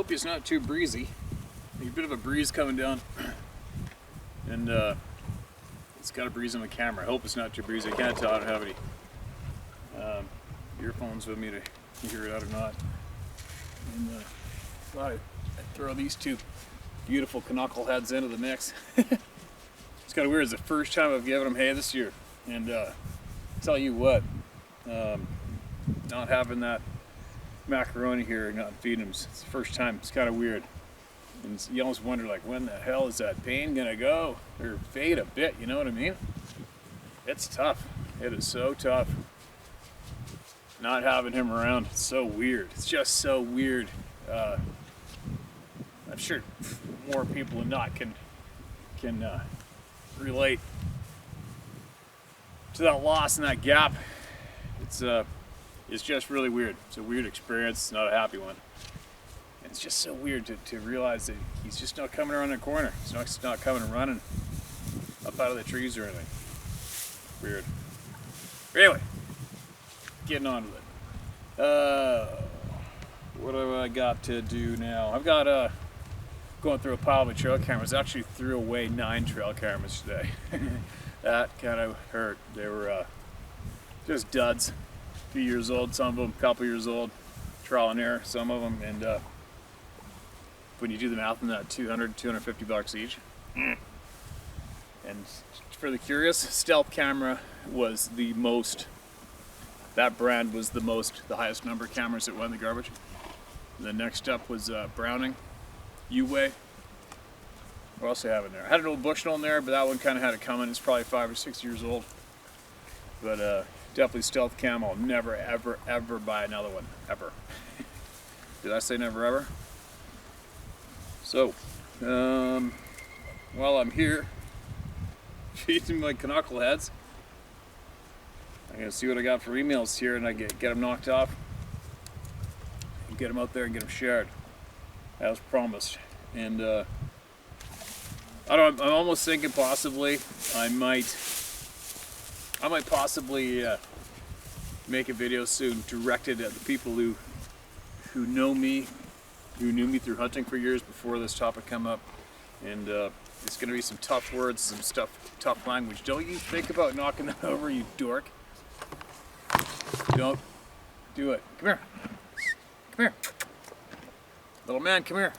hope it's not too breezy. There's a bit of a breeze coming down, and it's got a breeze on the camera. I hope it's not too breezy. I can't tell. I don't have any earphones with me to hear it out or not. And thought I'd throw these two beautiful knuckleheads into the mix. It's kind of weird. It's the first time I've given them hay this year, and tell you what, not having that macaroni here, not feeding them, it's the first time. It's kind of weird, and you almost wonder, like, when the hell is that pain gonna go or fade a bit? You know what I mean? It's tough. It is so tough not having him around. It's so weird. It's just so weird. I'm sure more people than not can relate to that loss and that gap. It's just really weird. It's a weird experience. It's not a happy one. And it's just so weird to realize that he's just not coming around the corner. He's not coming and running up out of the trees or anything. Weird. Anyway, getting on with it. What do I got to do now? I've got going through a pile of trail cameras. I actually threw away 9 trail cameras today. That kind of hurt. They were just duds. A few years old, some of them a couple years old. Trial and error, some of them. And when you do the math on that, $250 each. And for the curious, Stealth camera was the most. That brand was the highest number of cameras that went in the garbage. And the next up was Browning, U-Way. What else do I have in there? I had an old Bushnell in there, but that one kind of had it coming. It's probably 5 or 6 years old. But definitely Stealth cam. I'll never, ever, ever buy another one. Ever. Did I say never, ever? So, while I'm here, feeding my knuckleheads, I'm going to see what I got for emails here, and I get them knocked off and get them out there and get them shared as promised. And I'm almost thinking possibly I might possibly make a video soon directed at the people who know me, who knew me through hunting for years before this topic come up. And it's going to be some tough words, some tough language. Don't you think about knocking that over, you dork. Don't do it. Come here. Come here. Little man, come here.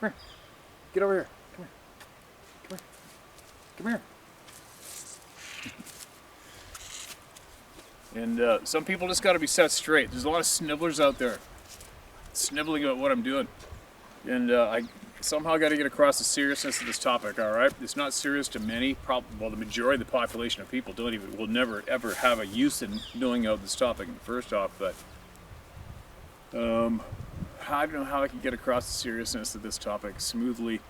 Come here. Get over here. Come here. Come here. Come here. And some people just got to be set straight. There's a lot of snibblers out there snibbling about what I'm doing. And I somehow got to get across the seriousness of this topic, all right? It's not serious to many, well, the majority of the population of people will never, ever have a use in knowing about this topic first off, but I don't know how I can get across the seriousness of this topic smoothly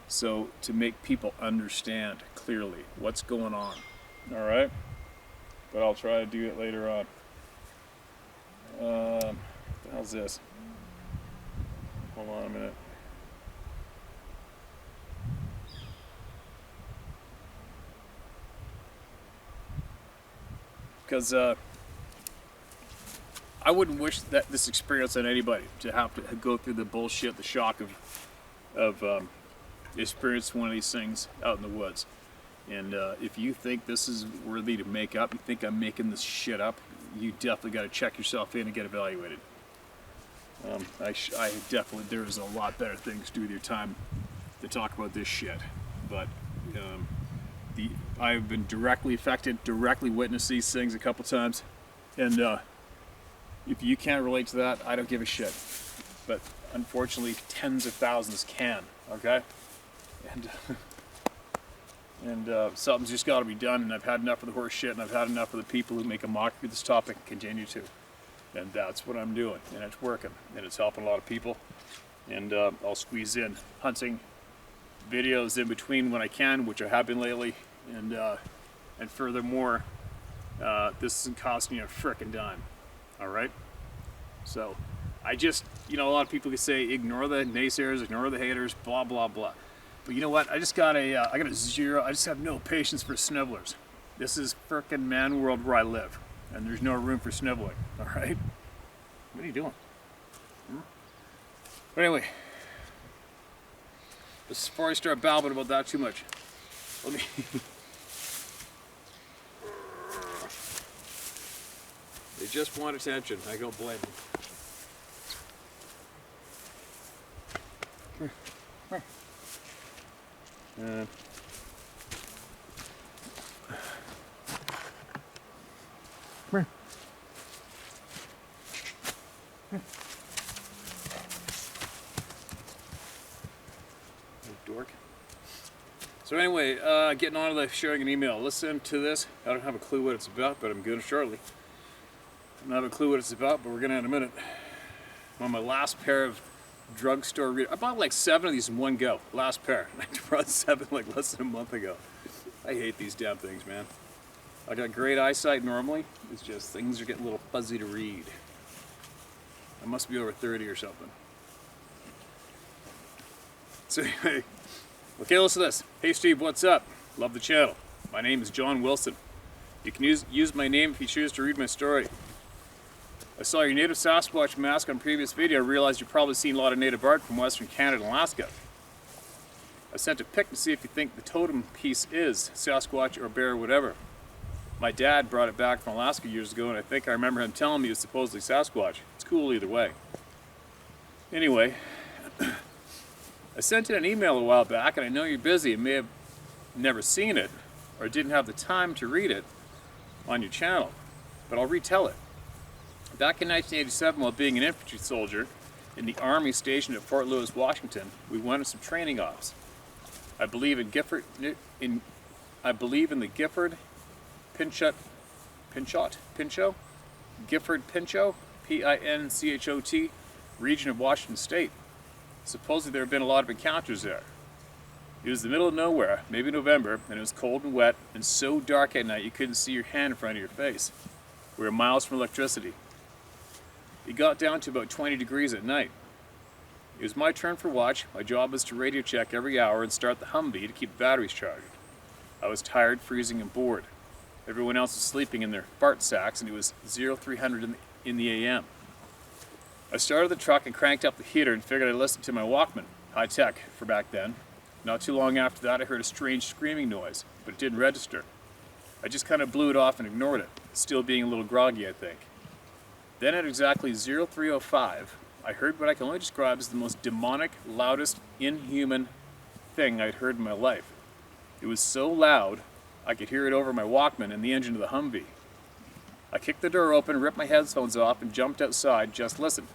so to make people understand clearly what's going on, all right? But I'll try to do it later on. What the hell's this? Hold on a minute. Because I wouldn't wish this experience on anybody, to have to go through the bullshit, the shock of experiencing one of these things out in the woods. And if you think this is worthy to make up, you think I'm making this shit up, you definitely got to check yourself in and get evaluated. I definitely, there's a lot better things to do with your time to talk about this shit. But I've been directly affected, directly witnessed these things a couple times, and if you can't relate to that, I don't give a shit. But unfortunately, tens of thousands can. Okay, and something's just got to be done. And I've had enough of the horse shit, and I've had enough of the people who make a mockery of this topic and continue to. And that's what I'm doing, and it's working, and it's helping a lot of people. And I'll squeeze in hunting videos in between when I can, which I have been lately. And furthermore, this isn't costing you a frickin' dime. All right. So I just, a lot of people can say ignore the naysayers, ignore the haters, blah blah blah. But you know what? I just got a zero. I just have no patience for snivellers. This is frickin' man world where I live, and there's no room for sniveling. All right. What are you doing? But anyway, before I start babbling about that too much, let me... They just want attention. I don't blame them. Come here. Dork. So anyway, getting on to the sharing an email. Listen to this. I don't have a clue what it's about, but I'm going to shortly. I don't have a clue what it's about, but we're going to in a minute. I'm on my last pair of drugstore readers. I bought like 7 of these in one go. Last pair. I brought 7 like less than a month ago. I hate these damn things, man. I got great eyesight normally. It's just things are getting a little fuzzy to read. I must be over 30 or something. So anyway, okay, listen to this. Hey Steve, what's up? Love the channel. My name is John Wilson. You can use my name if you choose to read my story. I saw your native Sasquatch mask on a previous video. I realized you've probably seen a lot of native art from Western Canada and Alaska. I sent a pic to see if you think the totem piece is Sasquatch or bear or whatever. My dad brought it back from Alaska years ago, and I think I remember him telling me it was supposedly Sasquatch. It's cool either way. Anyway, I sent in an email a while back, and I know you're busy and may have never seen it or didn't have the time to read it on your channel, but I'll retell it. Back in 1987, while being an infantry soldier in the Army stationed at Fort Lewis, Washington, we went on some training ops. I believe in the Gifford Pinchot, P-I-N-C-H-O-T, region of Washington State. Supposedly there have been a lot of encounters there. It was the middle of nowhere, maybe November, and it was cold and wet and so dark at night you couldn't see your hand in front of your face. We were miles from electricity. It got down to about 20 degrees at night. It was my turn for watch. My job was to radio check every hour and start the Humvee to keep the batteries charged. I was tired, freezing, and bored. Everyone else was sleeping in their fart sacks, and it was 0300 in the AM. I started the truck and cranked up the heater and figured I'd listen to my Walkman, high tech for back then. Not too long after that I heard a strange screaming noise, but it didn't register. I just kind of blew it off and ignored it, still being a little groggy I think. Then at exactly 0305, I heard what I can only describe as the most demonic, loudest, inhuman thing I'd heard in my life. It was so loud, I could hear it over my Walkman and the engine of the Humvee. I kicked the door open, ripped my headphones off, and jumped outside, just listened.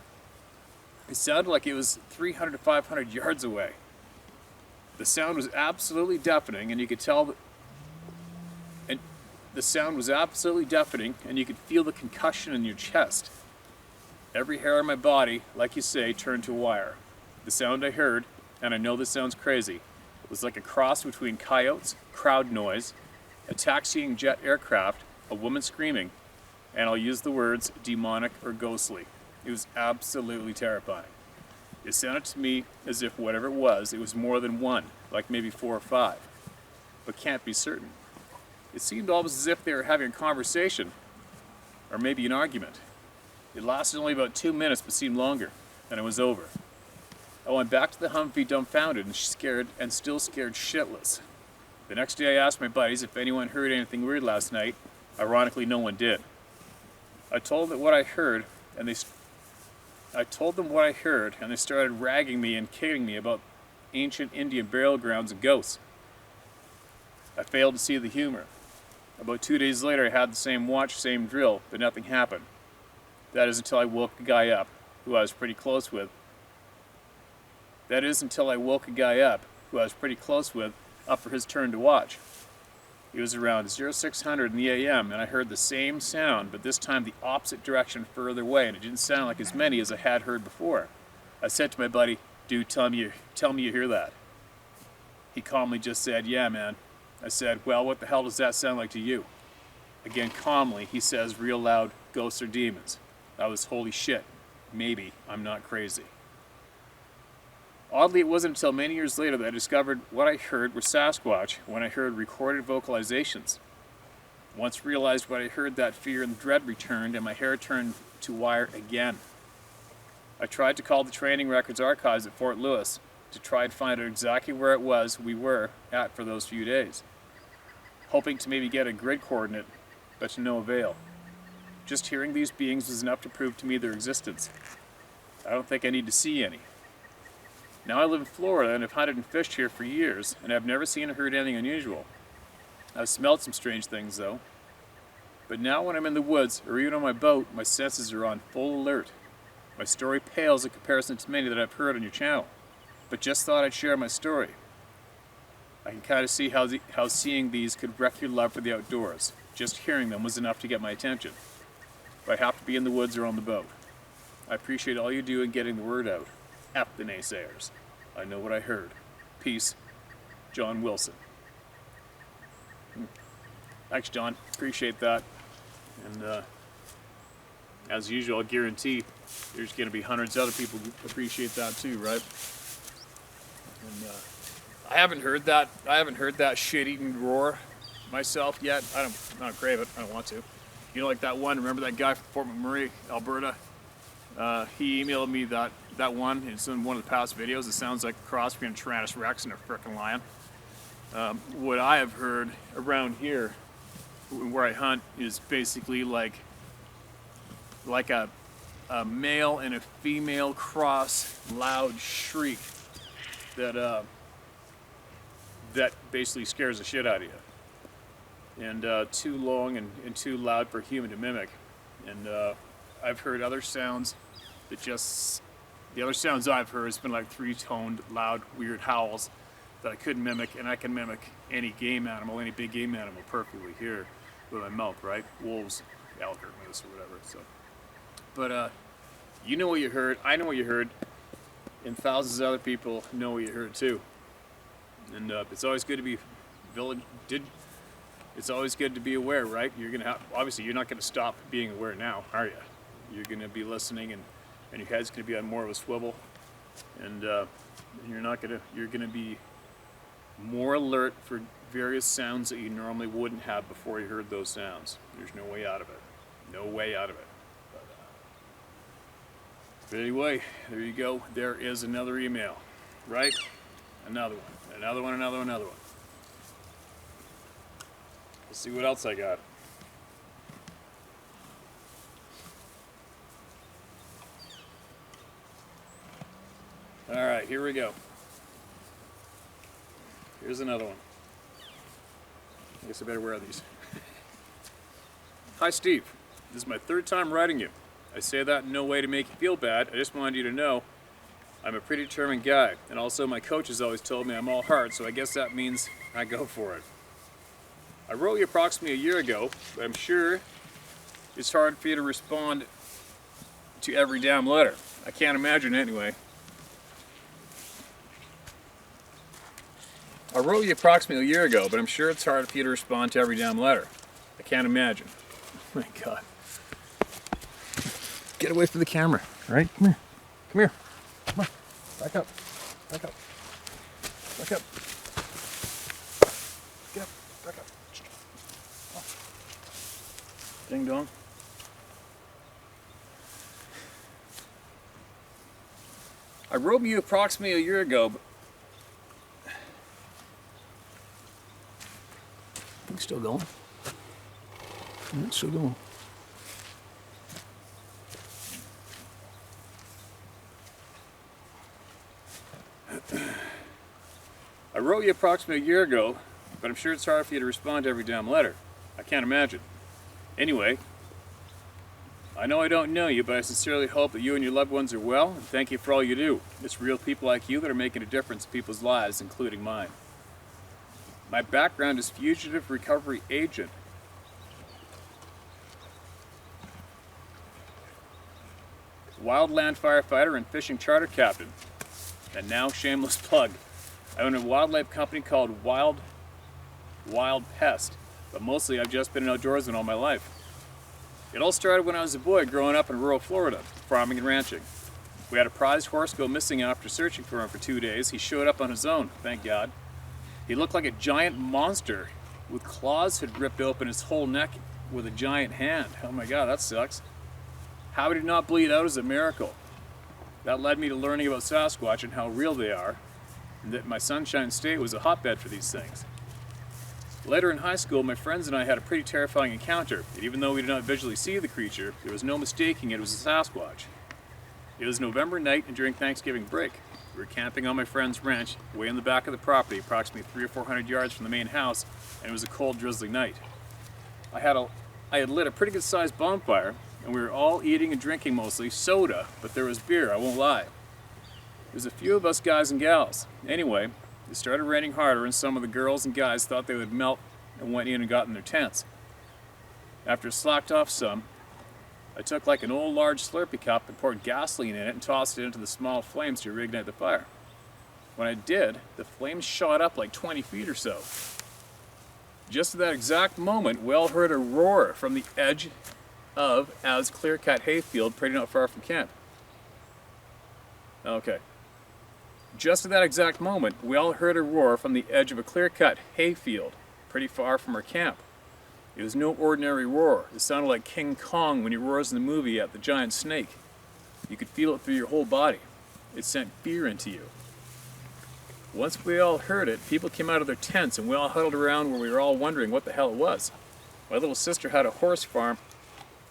It sounded like it was 300 to 500 yards away. The sound was absolutely deafening, and you could tell that the sound was absolutely deafening, and you could feel the concussion in your chest. Every hair on my body, like you say, turned to wire. The sound I heard, and I know this sounds crazy, was like a cross between coyotes, crowd noise, a taxiing jet aircraft, a woman screaming, and I'll use the words demonic or ghostly. It was absolutely terrifying. It sounded to me as if whatever it was more than one, like maybe 4 or 5, but can't be certain. It seemed almost as if they were having a conversation, or maybe an argument. It lasted only about 2 minutes, but seemed longer, and it was over. I went back to the Humvee dumbfounded and still scared shitless. The next day I asked my buddies if anyone heard anything weird last night. Ironically, no one did. I told them what I heard, and they started ragging me and kidding me about ancient Indian burial grounds and ghosts. I failed to see the humor. About 2 days later I had the same watch, same drill, but nothing happened. That is until I woke a guy up, who I was pretty close with. Up for his turn to watch. It was around 0600 in the AM, and I heard the same sound, but this time the opposite direction further away, and it didn't sound like as many as I had heard before. I said to my buddy, "Dude, tell me you hear that." He calmly just said, "Yeah, man." I said, "Well, what the hell does that sound like to you?" Again, calmly, he says real loud, "Ghosts or demons." I was, holy shit, maybe I'm not crazy. Oddly, it wasn't until many years later that I discovered what I heard were Sasquatch when I heard recorded vocalizations. Once realized what I heard, that fear and dread returned and my hair turned to wire again. I tried to call the training records archives at Fort Lewis to try and find out exactly where it was we were at for those few days, hoping to maybe get a grid coordinate, but to no avail. Just hearing these beings was enough to prove to me their existence. I don't think I need to see any. Now I live in Florida and have hunted and fished here for years, and I've never seen or heard anything unusual. I've smelled some strange things though. But now when I'm in the woods, or even on my boat, my senses are on full alert. My story pales in comparison to many that I've heard on your channel, but just thought I'd share my story. I can kind of see how seeing these could wreck your love for the outdoors. Just hearing them was enough to get my attention. But I have to be in the woods or on the boat. I appreciate all you do in getting the word out. F the naysayers. I know what I heard. Peace, John Wilson. Thanks, John. Appreciate that. And as usual, I guarantee there's going to be hundreds of other people who appreciate that too, right? And I haven't heard that shit-eating roar myself yet. I don't crave it. I don't want to. You know, like that one. Remember that guy from Fort McMurray, Alberta? He emailed me that one. It's in one of the past videos. It sounds like a cross between a Tyrannosaurus Rex and a frickin' lion. What I have heard around here, where I hunt, is basically like a male and a female cross loud shriek that basically scares the shit out of you, and too long and too loud for a human to mimic. And I've heard other sounds that the other sounds I've heard has been like three-toned loud weird howls that I couldn't mimic, and I can mimic any game animal, any big game animal perfectly here with my mouth, right? Wolves, elk, or moose, or whatever. So, but you know what you heard, I know what you heard, and thousands of other people know what you heard too. And it's always good to be it's always good to be aware, right? You're gonna have, obviously, you're not gonna stop being aware now, are you? You're gonna be listening, and your head's gonna be on more of a swivel, and you're gonna be more alert for various sounds that you normally wouldn't have before you heard those sounds. There's no way out of it. No way out of it. But anyway, there you go. There is another email, right? Another one, another one, another one, another one. Let's see what else I got. All right, here we go. Here's another one. I guess I better wear these. Hi, Steve. This is my third time writing you. I say that in no way to make you feel bad. I just wanted you to know I'm a pretty determined guy. And also my coach has always told me I'm all heart, so I guess that means I go for it. I wrote you approximately a year ago, but I'm sure it's hard for you to respond to every damn letter. I can't imagine anyway. I wrote you approximately a year ago, but I'm sure it's hard for you to respond to every damn letter. I can't imagine. Oh my God. Get away from the camera, right? Come here. Come here. Come on. Back up. Back up. Back up. Get up. Back up. Oh. Ding dong. I wrote you approximately a year ago, but it's still going. It's still going. I wrote you approximately a year ago, but I'm sure it's hard for you to respond to every damn letter. I can't imagine. Anyway, I know I don't know you, but I sincerely hope that you and your loved ones are well, and thank you for all you do. It's real people like you that are making a difference in people's lives, including mine. My background is fugitive recovery agent. Wildland firefighter and fishing charter captain. And now shameless plug. I own a wildlife company called Wild Pest, but mostly I've just been an outdoorsman all my life. It all started when I was a boy growing up in rural Florida, farming and ranching. We had a prized horse go missing after searching for him for 2 days. He showed up on his own, thank God. He looked like a giant monster with claws had ripped open his whole neck with a giant hand. Oh my God, that sucks. How he did not bleed out is a miracle. That led me to learning about Sasquatch and how real they are, and that my Sunshine State was a hotbed for these things. Later in high school, my friends and I had a pretty terrifying encounter, and even though we did not visually see the creature, there was no mistaking it was a Sasquatch. It was November night and during Thanksgiving break. We were camping on my friend's ranch, way in the back of the property, approximately 300 or 400 yards from the main house, and it was a cold, drizzly night. I had lit a pretty good sized bonfire, and we were all eating and drinking mostly soda, but there was beer, I won't lie. There was a few of us guys and gals. Anyway, it started raining harder, and some of the girls and guys thought they would melt and went in and got in their tents. After it slacked off some, I took like an old large Slurpee cup and poured gasoline in it and tossed it into the small flames to reignite the fire. When I did, the flames shot up like 20 feet or so. Just at that exact moment, we all heard a roar from the edge of As clear-cut hayfield pretty not far from camp. Okay. Just at that exact moment, we all heard a roar from the edge of a clear-cut hayfield, pretty far from our camp. It was no ordinary roar. It sounded like King Kong when he roars in the movie at the giant snake. You could feel it through your whole body. It sent fear into you. Once we all heard it, people came out of their tents and we all huddled around where we were all wondering what the hell it was. My little sister had a horse farm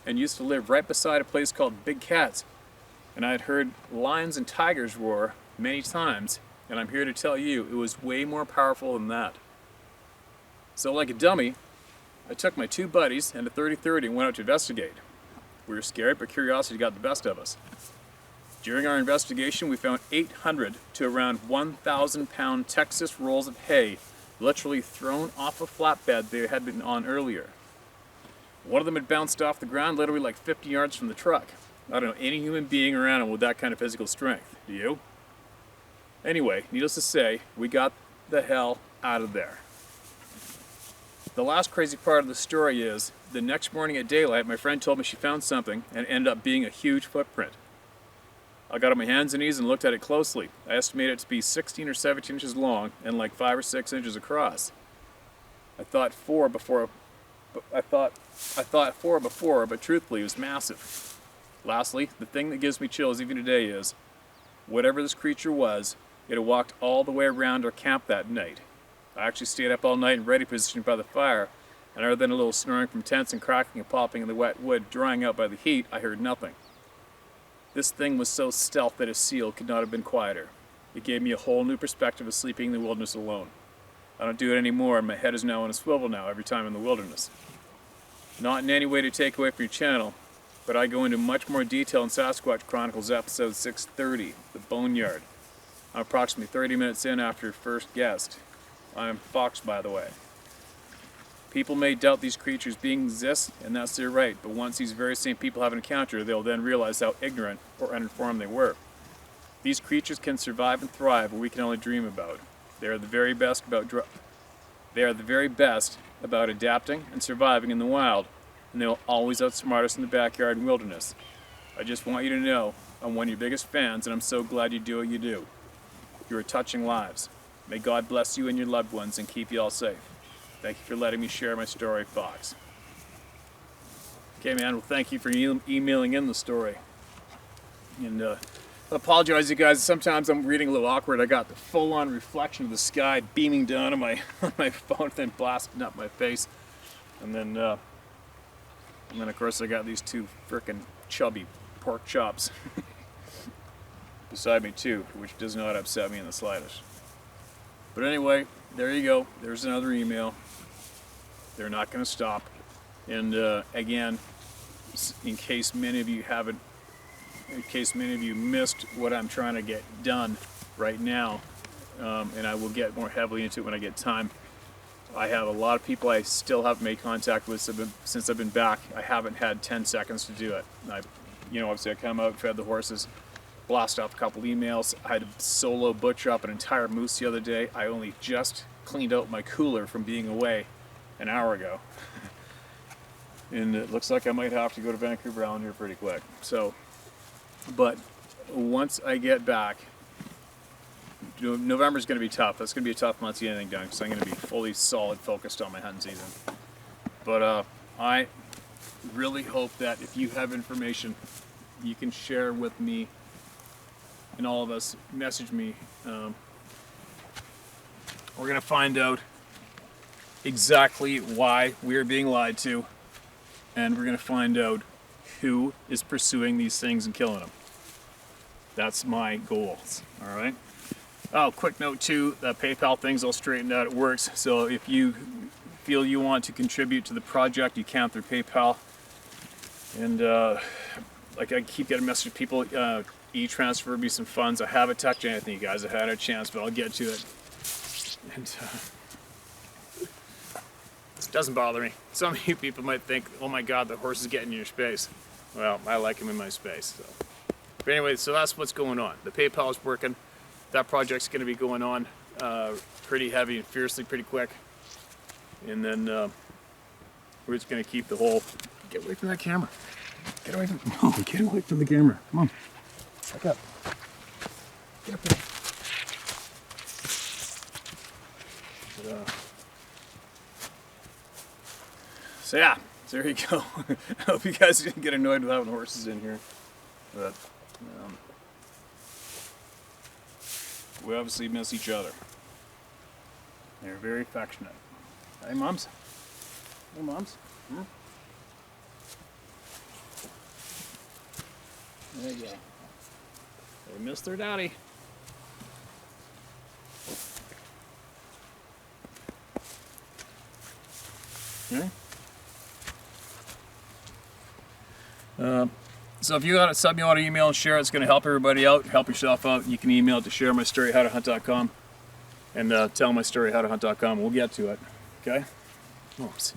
and used to live right beside a place called Big Cats. And I had heard lions and tigers roar many times, and I'm here to tell you it was way more powerful than that. So like a dummy, I took my two buddies and a 30-30 and went out to investigate. We were scared, but curiosity got the best of us. During our investigation, we found 800 to around 1,000 pound Texas rolls of hay literally thrown off a flatbed they had been on earlier. One of them had bounced off the ground literally like 50 yards from the truck. I don't know any human being or animal with that kind of physical strength. Do you? Anyway, needless to say, we got the hell out of there. The last crazy part of the story is, the next morning at daylight, my friend told me she found something, and it ended up being a huge footprint. I got on my hands and knees and looked at it closely. I estimated it to be 16 or 17 inches long and like 5 or 6 inches across. I thought four before, but truthfully, it was massive. Lastly, the thing that gives me chills even today is, whatever this creature was, it had walked all the way around our camp that night. I actually stayed up all night in ready position by the fire, and other than a little snoring from tents and cracking and popping in the wet wood drying out by the heat, I heard nothing. This thing was so stealth that a seal could not have been quieter. It gave me a whole new perspective of sleeping in the wilderness alone. I don't do it anymore, and my head is now on a swivel now every time in the wilderness. Not in any way to take away from your channel, but I go into much more detail in Sasquatch Chronicles episode 630, The Boneyard. I'm approximately 30 minutes in after first guest. I'm Fox, by the way. People may doubt these creatures being exist, and that's their right, but once these very same people have an encounter, they'll then realize how ignorant or uninformed they were. These creatures can survive and thrive where we can only dream about. They are the very best about adapting and surviving in the wild, and they'll always outsmart us in the backyard and wilderness. I just want you to know I'm one of your biggest fans, and I'm so glad you do what you do. You are touching lives. May God bless you and your loved ones and keep you all safe. Thank you for letting me share my story, Fox. Okay, man, well, thank you for emailing in the story. And I apologize, you guys. Sometimes I'm reading a little awkward. I got the full-on reflection of the sky beaming down on my phone, then blasting up my face. And then, of course, I got these two frickin' chubby pork chops beside me, too, which does not upset me in the slightest. But anyway, there you go. There's another email. They're not going to stop. And again, in case many of you missed what I'm trying to get done right now, and I will get more heavily into it when I get time. I have a lot of people I still haven't made contact with since I've been back. I haven't had 10 seconds to do it. Obviously I come out, fed the horses, blast off a couple emails. I had to solo butcher up an entire moose the other day. I only just cleaned out my cooler from being away an hour ago. And it looks like I might have to go to Vancouver Island here pretty quick. So, but once I get back, November's going to be tough. It's going to be a tough month to get anything done because I'm going to be fully solid focused on my hunting season. But I really hope that if you have information you can share with me and all of us message me. We're going to find out exactly why we are being lied to, and we're going to find out who is pursuing these things and killing them. That's my goals, all right? Oh, quick note too, the PayPal thing's all straightened out, it works. So if you feel you want to contribute to the project, you can through PayPal. And like I keep getting messages from people, e-transfer me some funds. I haven't touched anything, you guys. I had a chance, but I'll get to it. And it doesn't bother me. Some of you people might think, oh my God, the horse is getting in your space. Well, I like him in my space. So. But anyway, so that's what's going on. The PayPal is working. That project's going to be going on pretty heavy and fiercely, pretty quick. And then we're just going to keep the whole. Get away from that camera. Get away from. Oh, get away from the camera. Come on. Back up. Get up there. But, so yeah, so there you go. I hope you guys didn't get annoyed with having horses in here. But we obviously miss each other. They're very affectionate. Hey, moms. Hey, moms. Hmm? There you go. They miss their daddy. Okay. So if you got something you want to email and share, it's going to help everybody out, help yourself out. You can email it to sharemystoryhowtohunt.com and tell my story howtohunt.com. We'll get to it. Okay? Oops.